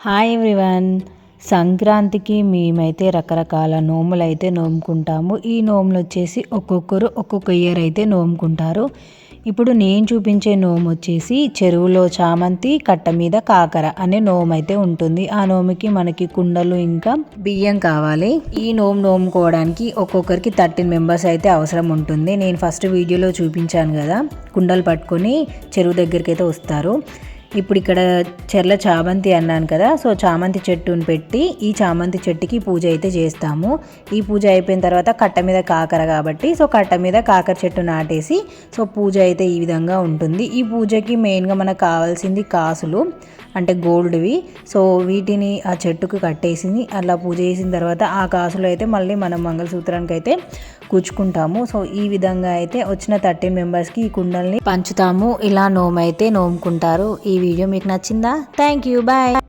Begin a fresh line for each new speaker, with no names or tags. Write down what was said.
Hi everyone. సంక్రాంతికి మేమైతే రకరకాల నోములు అయితే నోముకుంటాము. ఈ నోములు వచ్చేసి ఒక్కొక్కరు ఒక్కొక్క ఇయర్ అయితే నోముకుంటారు. ఇప్పుడు నేను చూపించే నోము వచ్చేసి చెరువులో చామంతి కట్ట మీద కాకర అనే నోము అయితే ఉంటుంది. ఆ నోముకి మనకి కుండలు ఇంకా బియ్యం కావాలి. ఈ నోము నోముకోవడానికి ఒక్కొక్కరికి 13 మెంబర్స్ అయితే అవసరం ఉంటుంది. నేను ఫస్ట్ వీడియోలో చూపించాను కదా, కుండలు పట్టుకొని చెరువు దగ్గరికి అయితే వస్తారు. ఇప్పుడు ఇక్కడ చెర్ల చామంతి అన్నాను కదా, సో చామంతి చెట్టును పెట్టి ఈ చామంతి చెట్టుకి పూజ అయితే చేస్తాము. ఈ పూజ అయిపోయిన తర్వాత కట్ట మీద కాకర కాబట్టి సో కట్ట మీద కాకర చెట్టు నాటేసి సో పూజ అయితే ఈ విధంగా ఉంటుంది. ఈ పూజకి మెయిన్గా మనకు కావాల్సింది కాసులు, అంటే గోల్డ్వి. సో వీటిని ఆ చెట్టుకు కట్టేసి అలా పూజ చేసిన తర్వాత ఆ కాసులు అయితే మళ్ళీ మనం మంగళసూత్రానికి అయితే కూర్చుకుంటాము. సో ఈ విధంగా అయితే వచ్చిన 13 మెంబర్స్కి ఈ కుండల్ని పంచుతాము. ఇలా నోమైతే నోముకుంటారు. ఈ వీడియో మీకు నచ్చిందా? Thank you, bye.